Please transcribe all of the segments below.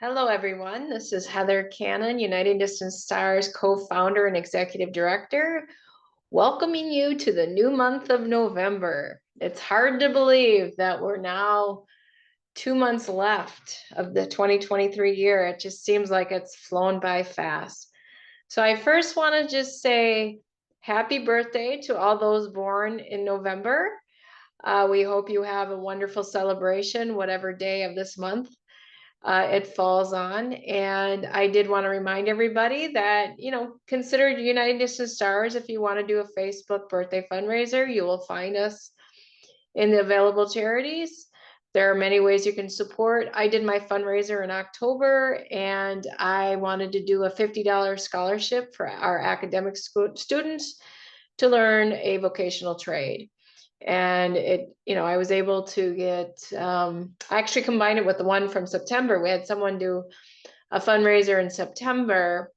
Hello, everyone. This is Heather Cannon, United Distance Stars co-founder and executive director, welcoming you to the new month of November. It's hard to believe that we're now 2 months left of the 2023 year. It just seems like it's flown by fast. So I first want to just say happy birthday to all those born in November. We hope you have a wonderful celebration, whatever day of this month it falls on. And I did want to remind everybody that, consider United Distance Stars. If you want to do a Facebook birthday fundraiser, you will find us in the available charities. There are many ways you can support. I did my fundraiser in October, and I wanted to do a $50 scholarship for our academic students to learn a vocational trade. And I was able to get, I actually combined it with the one from September. We had someone do a fundraiser in September.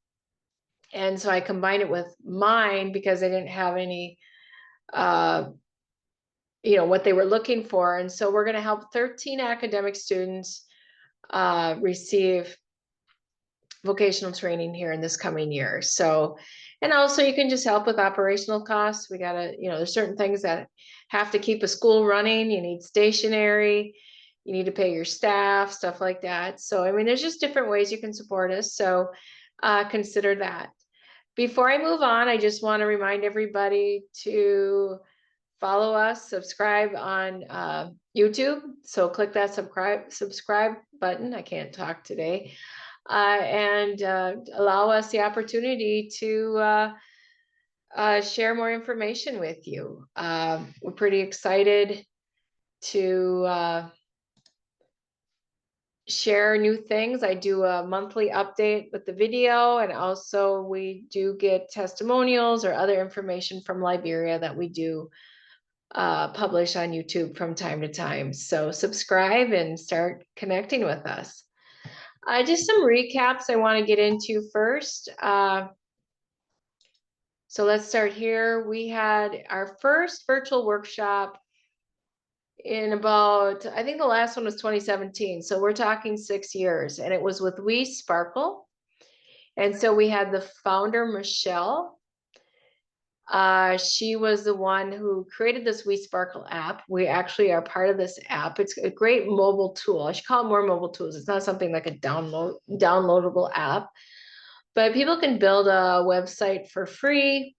And so I combined it with mine because I didn't have any, what they were looking for. And so we're going to help 13 academic students receive vocational training here in this coming year. So, and also you can just help with operational costs. We got to, there's certain things that have to keep a school running. You need stationery, you need to pay your staff, stuff like that. So, I mean, there's just different ways you can support us. So consider that. Before I move on, I just want to remind everybody to follow us, subscribe on YouTube. So click that subscribe button. I can't talk today. And allow us the opportunity to share more information with you. We're pretty excited to share new things. I do a monthly update with the video, and also we do get testimonials or other information from Liberia that we do publish on YouTube from time to time. So subscribe and start connecting with us. Just some recaps I want to get into first. So let's start here. We had our first virtual workshop in about, I think the last one was 2017. So we're talking 6 years, and it was with We Sparkle. And so we had the founder, Michelle. She was the one who created this We Sparkle app. We actually are part of this app. It's a great mobile tool. I should call it more mobile tools. It's not something like a downloadable app, but people can build a website for free,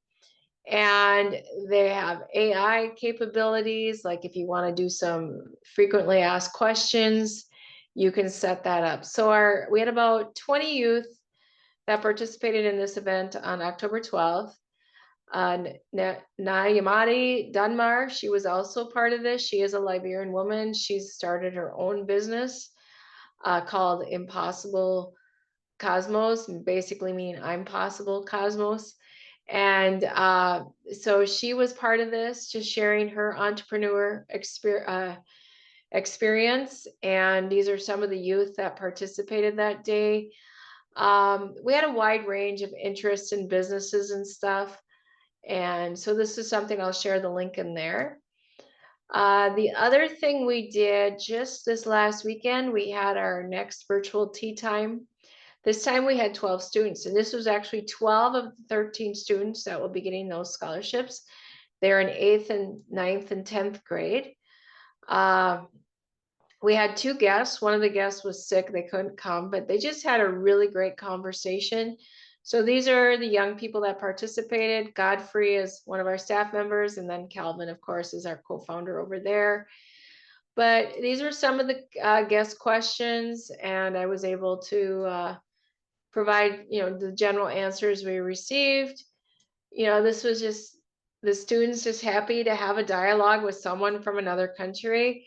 and they have AI capabilities. Like if you want to do some frequently asked questions, you can set that up. So we had about 20 youth that participated in this event on October 12th. Nayamati Dunmar, she was also part of this. She is a Liberian woman. She's started her own business called Impossible Cosmos, basically mean I'm possible Cosmos. And so she was part of this, just sharing her entrepreneur experience. And these are some of the youth that participated that day. We had a wide range of interests in businesses and stuff. And so this is something I'll share the link in there. The other thing we did just this last weekend, we had our next virtual tea time. This time we had 12 students, and this was actually 12 of the 13 students that will be getting those scholarships. They're in 8th and 9th and 10th grade. We had 2 guests. One of the guests was sick. They couldn't come, but they just had a really great conversation. So these are the young people that participated. Godfrey is one of our staff members, and then Calvin, of course, is our co-founder over there. But these are some of the guest questions, and I was able to provide, the general answers we received. This was just the students just happy to have a dialogue with someone from another country.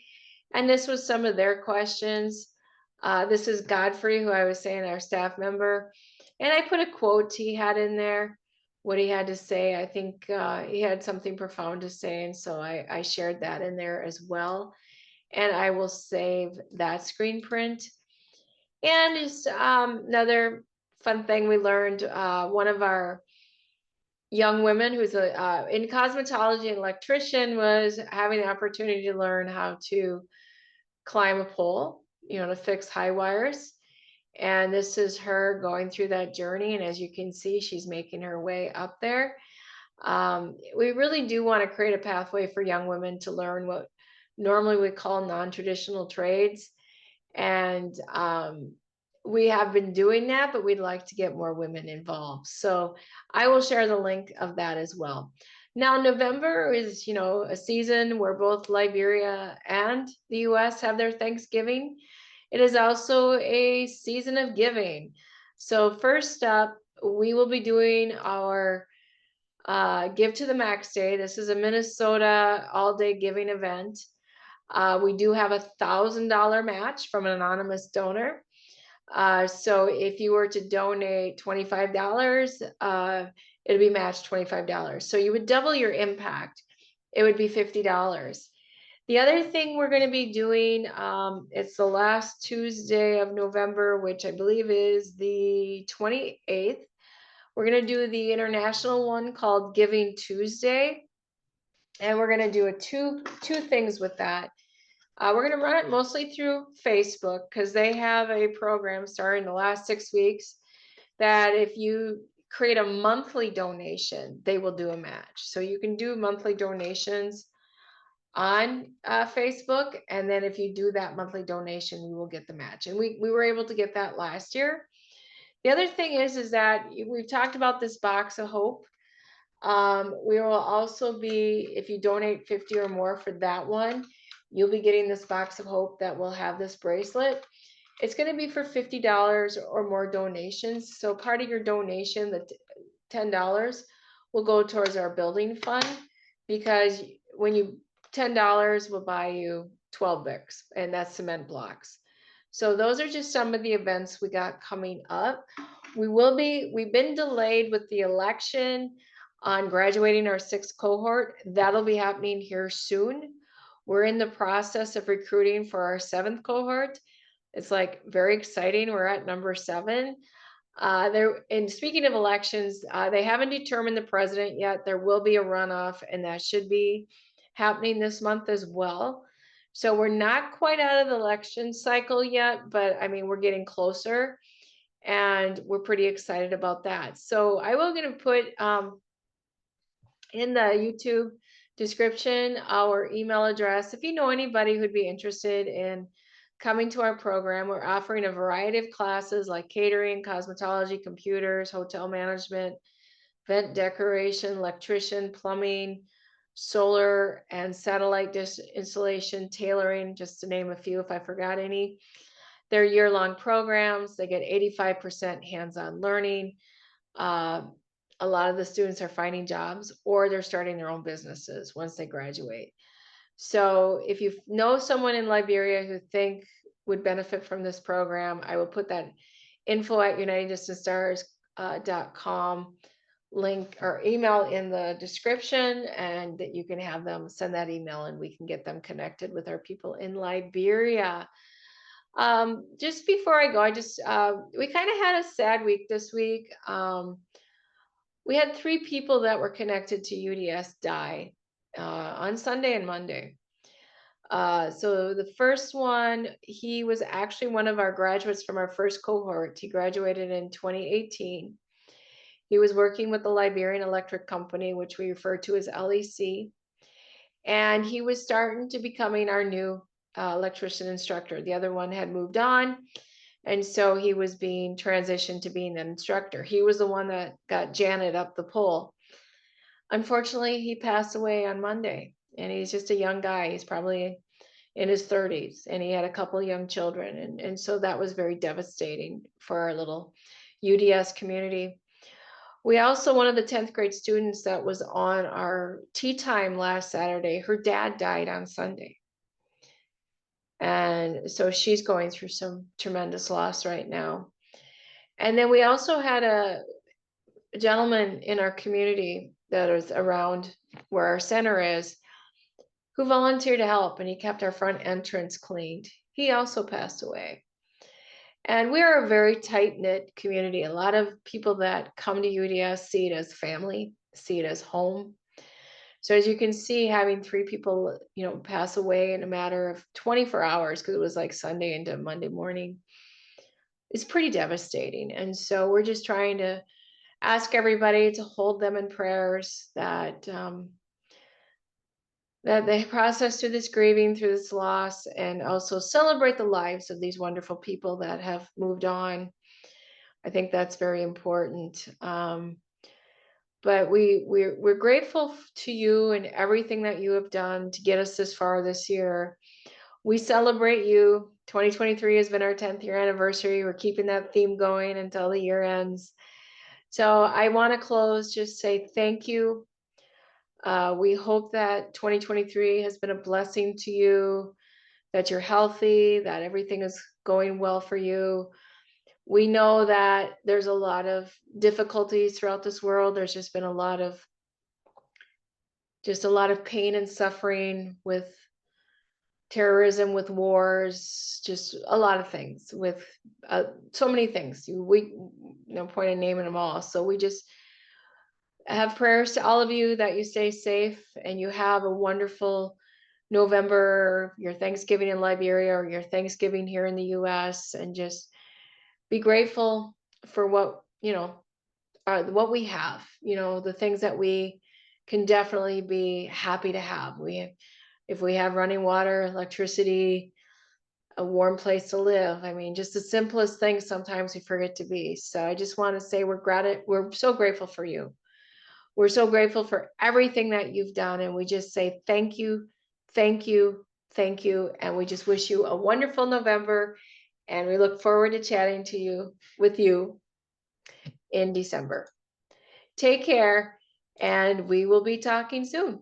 And this was some of their questions. This is Godfrey, who I was saying, our staff member. And I put a quote he had in there, what he had to say. I think he had something profound to say. And so I shared that in there as well. And I will save that screen print. And just another fun thing we learned, one of our young women who's in cosmetology and electrician was having the opportunity to learn how to climb a pole, to fix high wires. And this is her going through that journey. And as you can see, she's making her way up there. We really do want to create a pathway for young women to learn what normally we call non-traditional trades. And we have been doing that, but we'd like to get more women involved. So I will share the link of that as well. Now, November is, a season where both Liberia and the US have their Thanksgiving. It is also a season of giving. So first up, we will be doing our Give to the Max Day. This is a Minnesota all-day giving event. We do have $1,000 match from an anonymous donor. So if you were to donate $25, it'll be matched $25. So you would double your impact. It would be $50. The other thing we're going to be doing, it's the last Tuesday of November, which I believe is the 28th. We're going to do the international one called Giving Tuesday. And we're going to do two things with that. We're going to run it mostly through Facebook because they have a program starting the last 6 weeks that if you create a monthly donation, they will do a match. So you can do monthly donations on Facebook. And then if you do that monthly donation, we will get the match. And we were able to get that last year. The other thing is that we've talked about this box of hope. We will also be, if you donate 50 or more for that one, you'll be getting this box of hope that will have this bracelet. It's going to be for $50 or more donations. So part of your donation, the $10, will go towards our building fund, because when you $10 will buy you 12 bricks, and that's cement blocks. So those are just some of the events we got coming up. We've been delayed with the election on graduating our 6th cohort. That'll be happening here soon. We're in the process of recruiting for our 7th cohort. It's like very exciting. We're at number 7. And speaking of elections, they haven't determined the president yet. There will be a runoff, and that should be happening this month as well. So we're not quite out of the election cycle yet, but I mean, we're getting closer, and we're pretty excited about that. So I will going to put in the YouTube description our email address. If you know anybody who'd be interested in coming to our program, we're offering a variety of classes like catering, cosmetology, computers, hotel management, event decoration, electrician, plumbing, solar and satellite dish installation, tailoring, just to name a few if I forgot any. They're year-long programs. They get 85% hands-on learning. A lot of the students are finding jobs, or they're starting their own businesses once they graduate. So if you know someone in Liberia who think would benefit from this program, I will put that info@uniteddistancestars.com link or email in the description, and that you can have them send that email and we can get them connected with our people in Liberia. Just before I go, we kind of had a sad week this week. We had 3 people that were connected to UDS die on Sunday and Monday. So the first one, he was actually one of our graduates from our first cohort. He graduated in 2018. He was working with the Liberian Electric Company, which we refer to as LEC. And he was starting to becoming our new electrician instructor. The other one had moved on. And so he was being transitioned to being an instructor. He was the one that got Janet up the pole. Unfortunately, he passed away on Monday, and he's just a young guy. He's probably in his 30s, and he had a couple of young children. And so that was very devastating for our little UDS community. We also, one of the 10th grade students that was on our tea time last Saturday, her dad died on Sunday. And so she's going through some tremendous loss right now. And then we also had a gentleman in our community that is around where our center is, who volunteered to help, and he kept our front entrance cleaned. He also passed away. And we are a very tight-knit community. A lot of people that come to UDS see it as family, see it as home. So as you can see, having 3 people, pass away in a matter of 24 hours, because it was like Sunday into Monday morning, is pretty devastating. And so we're just trying to ask everybody to hold them in prayers, that that they process through this grieving, through this loss, and also celebrate the lives of these wonderful people that have moved on. I think that's very important. But we're grateful to you and everything that you have done to get us this far this year. We celebrate you. 2023 has been our 10th year anniversary. We're keeping that theme going until the year ends. So I want to close, just say thank you. We hope that 2023 has been a blessing to you, that you're healthy, that everything is going well for you. We know that there's a lot of difficulties throughout this world. There's just been a lot of pain and suffering with terrorism, with wars, just a lot of things, with so many things. We no point in naming them all. So we just have prayers to all of you that you stay safe and you have a wonderful November, your Thanksgiving in Liberia or your Thanksgiving here in the US, and just be grateful for what, what we have, the things that we can definitely be happy to have. If we have running water, electricity, a warm place to live, I mean, just the simplest things sometimes we forget to be. So I just want to say we're so grateful for you. We're so grateful for everything that you've done. And we just say thank you, thank you, thank you. And we just wish you a wonderful November. And we look forward to chatting with you in December. Take care, and we will be talking soon.